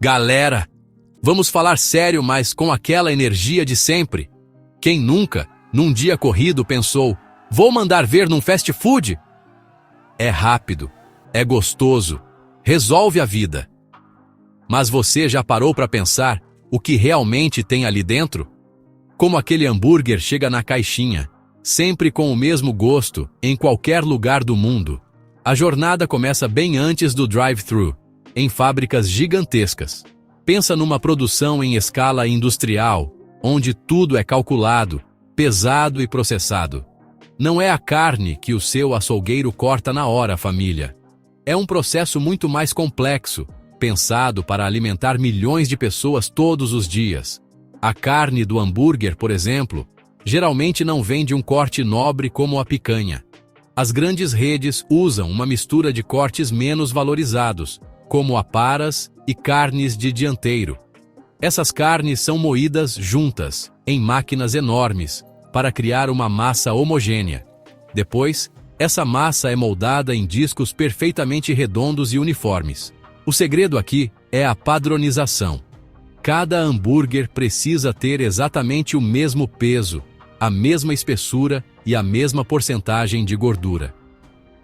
Galera, vamos falar sério, mas com aquela energia de sempre. Quem nunca, num dia corrido, pensou: vou mandar ver num fast food? É rápido, é gostoso, resolve a vida. Mas você já parou para pensar o que realmente tem ali dentro? Como aquele hambúrguer chega na caixinha, sempre com o mesmo gosto, em qualquer lugar do mundo. A jornada começa bem antes do drive-thru, em fábricas gigantescas. Pensa numa produção em escala industrial, onde tudo é calculado, pesado e processado. Não é a carne que o seu açougueiro corta na hora, família. É um processo muito mais complexo, pensado para alimentar milhões de pessoas todos os dias. A carne do hambúrguer, por exemplo, geralmente não vem de um corte nobre como a picanha. As grandes redes usam uma mistura de cortes menos valorizados, como aparas e carnes de dianteiro. Essas carnes são moídas juntas, em máquinas enormes, para criar uma massa homogênea. Depois, essa massa é moldada em discos perfeitamente redondos e uniformes. O segredo aqui é a padronização. Cada hambúrguer precisa ter exatamente o mesmo peso, a mesma espessura e a mesma porcentagem de gordura.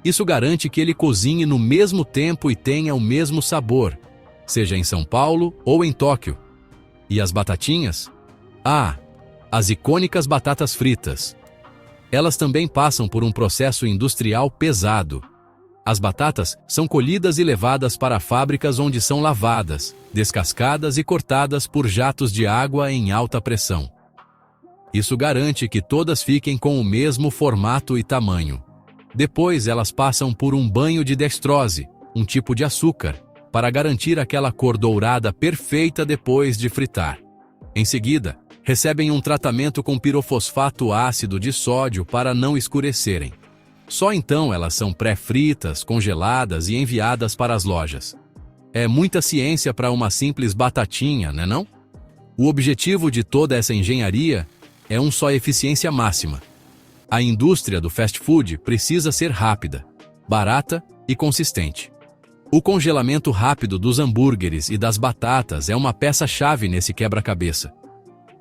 Isso garante que ele cozinhe no mesmo tempo e tenha o mesmo sabor, seja em São Paulo ou em Tóquio. E as batatinhas? As icônicas batatas fritas. Elas também passam por um processo industrial pesado. As batatas são colhidas e levadas para fábricas onde são lavadas, descascadas e cortadas por jatos de água em alta pressão. Isso garante que todas fiquem com o mesmo formato e tamanho. Depois elas passam por um banho de dextrose, um tipo de açúcar, para garantir aquela cor dourada perfeita depois de fritar. Em seguida, recebem um tratamento com pirofosfato ácido de sódio para não escurecerem. Só então elas são pré-fritas, congeladas e enviadas para as lojas. É muita ciência para uma simples batatinha, né não? O objetivo de toda essa engenharia é só eficiência máxima. A indústria do fast food precisa ser rápida, barata e consistente. O congelamento rápido dos hambúrgueres e das batatas é uma peça-chave nesse quebra-cabeça.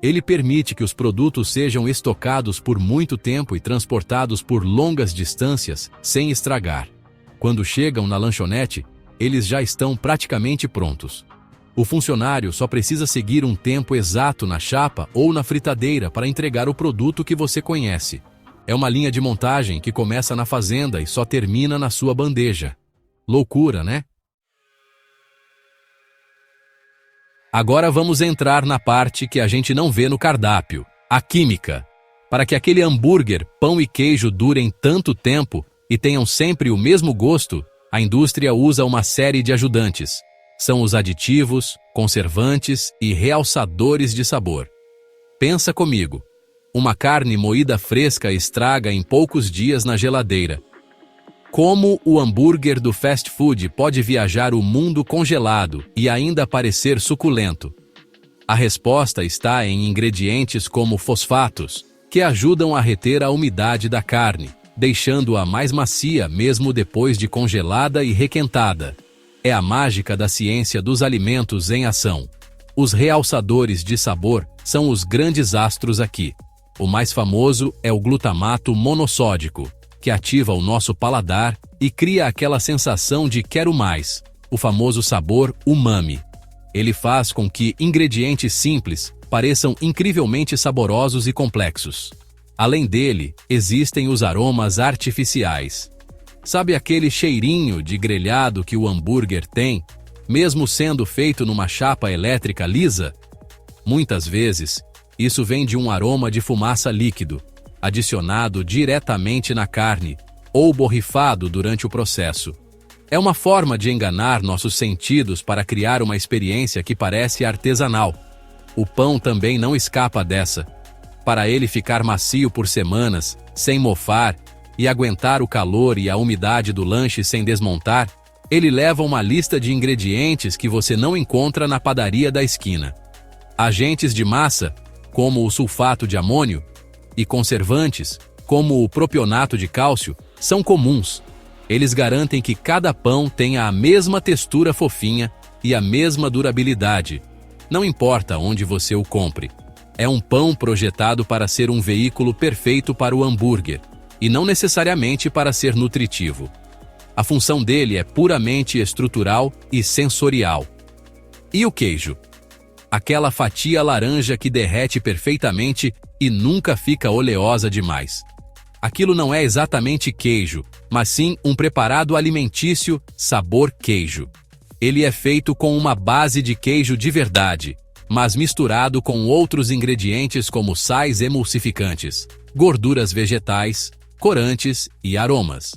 Ele permite que os produtos sejam estocados por muito tempo e transportados por longas distâncias sem estragar. Quando chegam na lanchonete, eles já estão praticamente prontos. O funcionário só precisa seguir um tempo exato na chapa ou na fritadeira para entregar o produto que você conhece. É uma linha de montagem que começa na fazenda e só termina na sua bandeja. Loucura, né? Agora vamos entrar na parte que a gente não vê no cardápio, a química. Para que aquele hambúrguer, pão e queijo durem tanto tempo e tenham sempre o mesmo gosto, a indústria usa uma série de ajudantes. São os aditivos, conservantes e realçadores de sabor. Pensa comigo. Uma carne moída fresca estraga em poucos dias na geladeira. Como o hambúrguer do fast food pode viajar o mundo congelado e ainda parecer suculento? A resposta está em ingredientes como fosfatos, que ajudam a reter a umidade da carne, deixando-a mais macia mesmo depois de congelada e requentada. É a mágica da ciência dos alimentos em ação. Os realçadores de sabor são os grandes astros aqui. O mais famoso é o glutamato monossódico, que ativa o nosso paladar e cria aquela sensação de quero mais, o famoso sabor umami. Ele faz com que ingredientes simples pareçam incrivelmente saborosos e complexos. Além dele, existem os aromas artificiais. Sabe aquele cheirinho de grelhado que o hambúrguer tem, mesmo sendo feito numa chapa elétrica lisa? Muitas vezes, isso vem de um aroma de fumaça líquido, adicionado diretamente na carne, ou borrifado durante o processo. É uma forma de enganar nossos sentidos para criar uma experiência que parece artesanal. O pão também não escapa dessa. Para ele ficar macio por semanas, sem mofar, e aguentar o calor e a umidade do lanche sem desmontar, ele leva uma lista de ingredientes que você não encontra na padaria da esquina. Agentes de massa, como o sulfato de amônio, e conservantes, como o propionato de cálcio, são comuns. Eles garantem que cada pão tenha a mesma textura fofinha, e a mesma durabilidade. Não importa onde você o compre. É um pão projetado para ser um veículo perfeito para o hambúrguer, e não necessariamente para ser nutritivo. A função dele é puramente estrutural e sensorial. E o queijo? Aquela fatia laranja que derrete perfeitamente e nunca fica oleosa demais. Aquilo não é exatamente queijo, mas sim um preparado alimentício sabor queijo. Ele é feito com uma base de queijo de verdade, mas misturado com outros ingredientes como sais emulsificantes, gorduras vegetais, corantes e aromas.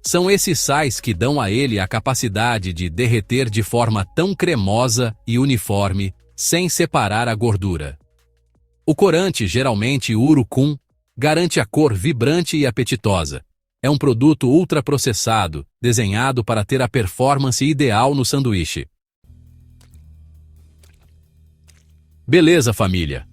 São esses sais que dão a ele a capacidade de derreter de forma tão cremosa e uniforme, sem separar a gordura. O corante, geralmente urucum, garante a cor vibrante e apetitosa. É um produto ultraprocessado, desenhado para ter a performance ideal no sanduíche. Beleza, família.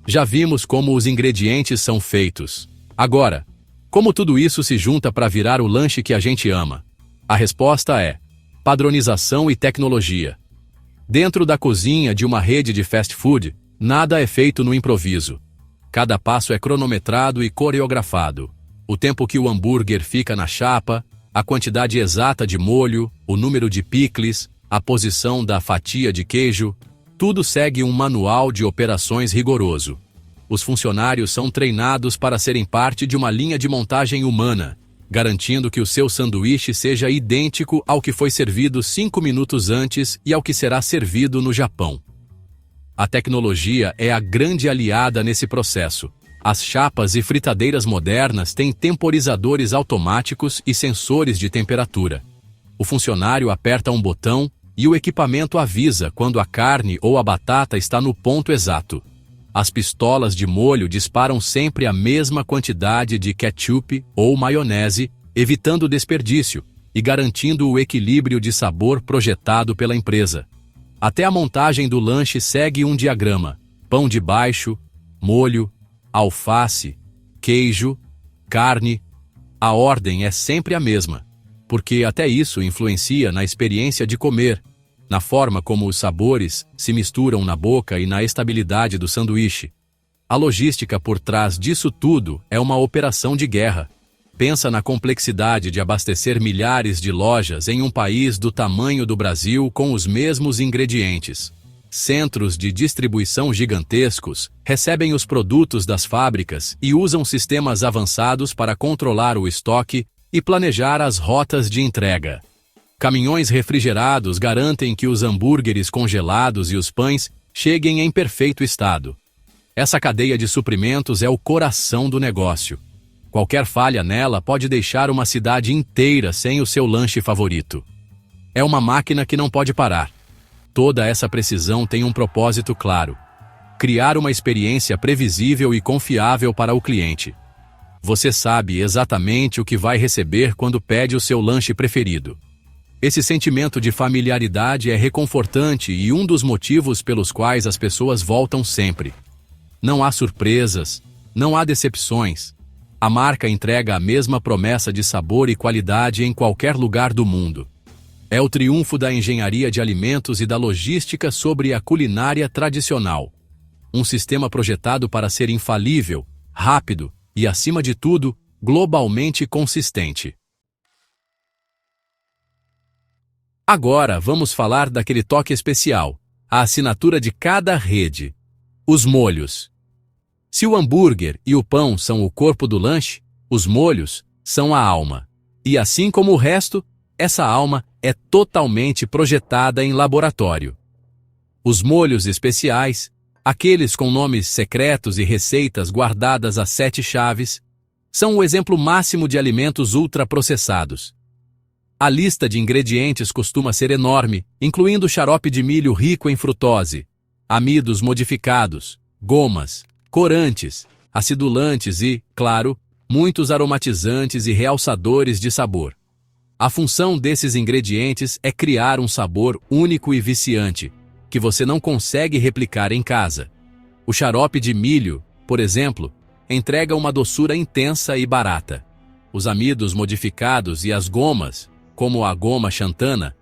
Já vimos como os ingredientes são feitos. Agora, como tudo isso se junta para virar o lanche que a gente ama? A resposta é padronização e tecnologia. Dentro da cozinha de uma rede de fast food, nada é feito no improviso. Cada passo é cronometrado e coreografado. O tempo que o hambúrguer fica na chapa, a quantidade exata de molho, o número de picles, a posição da fatia de queijo, tudo segue um manual de operações rigoroso. Os funcionários são treinados para serem parte de uma linha de montagem humana, garantindo que o seu sanduíche seja idêntico ao que foi servido 5 minutos antes e ao que será servido no Japão. A tecnologia é a grande aliada nesse processo. As chapas e fritadeiras modernas têm temporizadores automáticos e sensores de temperatura. O funcionário aperta um botão e o equipamento avisa quando a carne ou a batata está no ponto exato. As pistolas de molho disparam sempre a mesma quantidade de ketchup ou maionese, evitando desperdício e garantindo o equilíbrio de sabor projetado pela empresa. Até a montagem do lanche segue um diagrama: pão de baixo, molho, alface, queijo, carne. A ordem é sempre a mesma, porque até isso influencia na experiência de comer, na forma como os sabores se misturam na boca e na estabilidade do sanduíche. A logística por trás disso tudo é uma operação de guerra. Pensa na complexidade de abastecer milhares de lojas em um país do tamanho do Brasil com os mesmos ingredientes. Centros de distribuição gigantescos recebem os produtos das fábricas e usam sistemas avançados para controlar o estoque e planejar as rotas de entrega. Caminhões refrigerados garantem que os hambúrgueres congelados e os pães cheguem em perfeito estado. Essa cadeia de suprimentos é o coração do negócio. Qualquer falha nela pode deixar uma cidade inteira sem o seu lanche favorito. É uma máquina que não pode parar. Toda essa precisão tem um propósito claro: criar uma experiência previsível e confiável para o cliente. Você sabe exatamente o que vai receber quando pede o seu lanche preferido. Esse sentimento de familiaridade é reconfortante e um dos motivos pelos quais as pessoas voltam sempre. Não há surpresas, não há decepções. A marca entrega a mesma promessa de sabor e qualidade em qualquer lugar do mundo. É o triunfo da engenharia de alimentos e da logística sobre a culinária tradicional. Um sistema projetado para ser infalível, rápido e, acima de tudo, globalmente consistente. Agora vamos falar daquele toque especial, a assinatura de cada rede: os molhos. Se o hambúrguer e o pão são o corpo do lanche, os molhos são a alma. E assim como o resto, essa alma é totalmente projetada em laboratório. Os molhos especiais, aqueles com nomes secretos e receitas guardadas a 7 chaves, são o exemplo máximo de alimentos ultraprocessados. A lista de ingredientes costuma ser enorme, incluindo xarope de milho rico em frutose, amidos modificados, gomas, corantes, acidulantes e, claro, muitos aromatizantes e realçadores de sabor. A função desses ingredientes é criar um sabor único e viciante, que você não consegue replicar em casa. O xarope de milho, por exemplo, entrega uma doçura intensa e barata. Os amidos modificados e as gomas, como a goma xantana,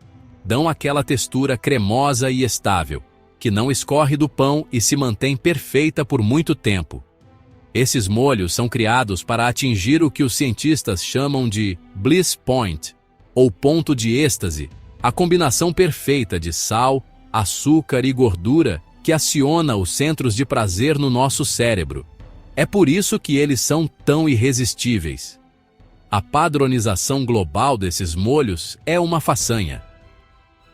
dão aquela textura cremosa e estável, que não escorre do pão e se mantém perfeita por muito tempo. Esses molhos são criados para atingir o que os cientistas chamam de bliss point, ou ponto de êxtase, a combinação perfeita de sal, açúcar e gordura que aciona os centros de prazer no nosso cérebro. É por isso que eles são tão irresistíveis. A padronização global desses molhos é uma façanha.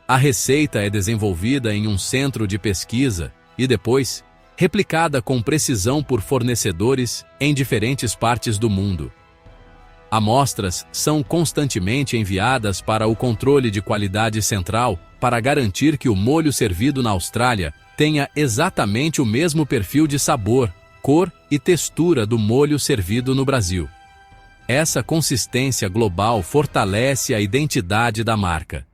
A receita é desenvolvida em um centro de pesquisa e depois replicada com precisão por fornecedores em diferentes partes do mundo. Amostras são constantemente enviadas para o controle de qualidade central para garantir que o molho servido na Austrália tenha exatamente o mesmo perfil de sabor, cor e textura do molho servido no Brasil. Essa consistência global fortalece a identidade da marca.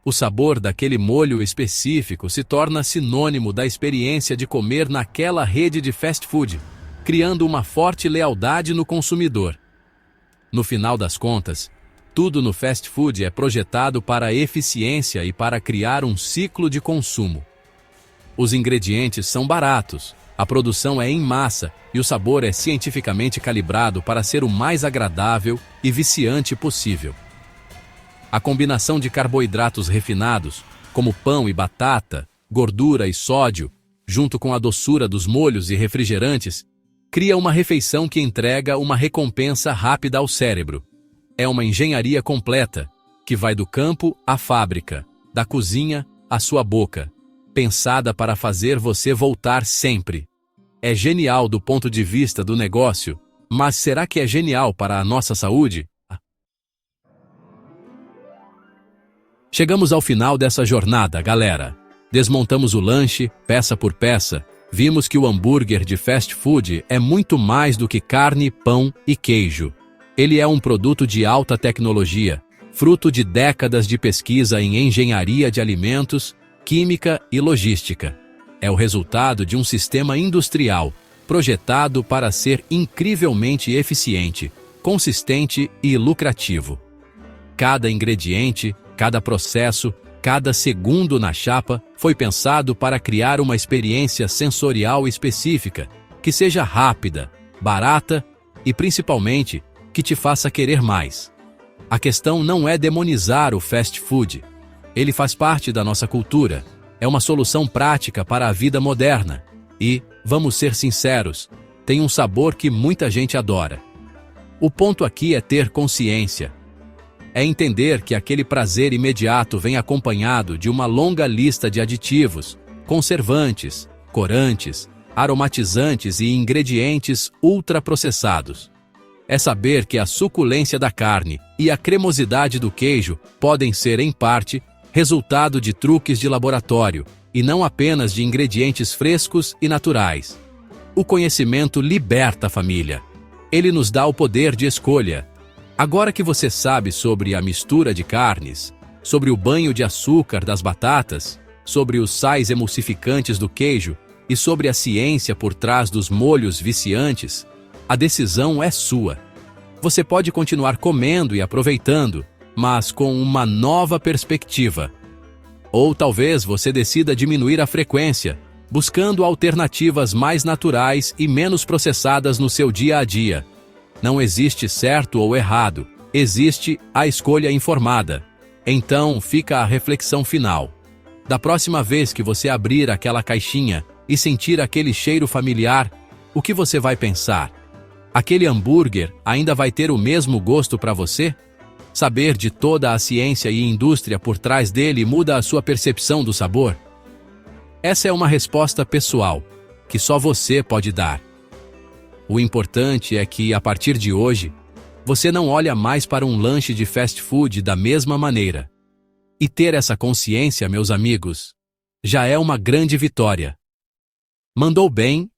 O sabor daquele molho específico se torna sinônimo da experiência de comer naquela rede de fast food, criando uma forte lealdade no consumidor. No final das contas, tudo no fast food é projetado para a eficiência e para criar um ciclo de consumo. Os ingredientes são baratos, a produção é em massa e o sabor é cientificamente calibrado para ser o mais agradável e viciante possível. A combinação de carboidratos refinados, como pão e batata, gordura e sódio, junto com a doçura dos molhos e refrigerantes, cria uma refeição que entrega uma recompensa rápida ao cérebro. É uma engenharia completa, que vai do campo à fábrica, da cozinha à sua boca, pensada para fazer você voltar sempre. É genial do ponto de vista do negócio, mas será que é genial para a nossa saúde? Chegamos ao final dessa jornada, galera. Desmontamos o lanche, peça por peça. Vimos que o hambúrguer de fast food é muito mais do que carne, pão e queijo. Ele é um produto de alta tecnologia, fruto de décadas de pesquisa em engenharia de alimentos, química e logística. É o resultado de um sistema industrial, projetado para ser incrivelmente eficiente, consistente e lucrativo. Cada ingrediente, cada processo, cada segundo na chapa foi pensado para criar uma experiência sensorial específica, que seja rápida, barata e, principalmente, que te faça querer mais. A questão não é demonizar o fast food. Ele faz parte da nossa cultura, é uma solução prática para a vida moderna e, vamos ser sinceros, tem um sabor que muita gente adora. O ponto aqui é ter consciência. É entender que aquele prazer imediato vem acompanhado de uma longa lista de aditivos, conservantes, corantes, aromatizantes e ingredientes ultraprocessados. É saber que a suculência da carne e a cremosidade do queijo podem ser, em parte, resultado de truques de laboratório e não apenas de ingredientes frescos e naturais. O conhecimento liberta a família. Ele nos dá o poder de escolha. Agora que você sabe sobre a mistura de carnes, sobre o banho de açúcar das batatas, sobre os sais emulsificantes do queijo e sobre a ciência por trás dos molhos viciantes, a decisão é sua. Você pode continuar comendo e aproveitando, mas com uma nova perspectiva. Ou talvez você decida diminuir a frequência, buscando alternativas mais naturais e menos processadas no seu dia a dia. Não existe certo ou errado, existe a escolha informada. Então fica a reflexão final. Da próxima vez que você abrir aquela caixinha e sentir aquele cheiro familiar, o que você vai pensar? Aquele hambúrguer ainda vai ter o mesmo gosto para você? Saber de toda a ciência e indústria por trás dele muda a sua percepção do sabor? Essa é uma resposta pessoal, que só você pode dar. O importante é que, a partir de hoje, você não olha mais para um lanche de fast food da mesma maneira. E ter essa consciência, meus amigos, já é uma grande vitória. Mandou bem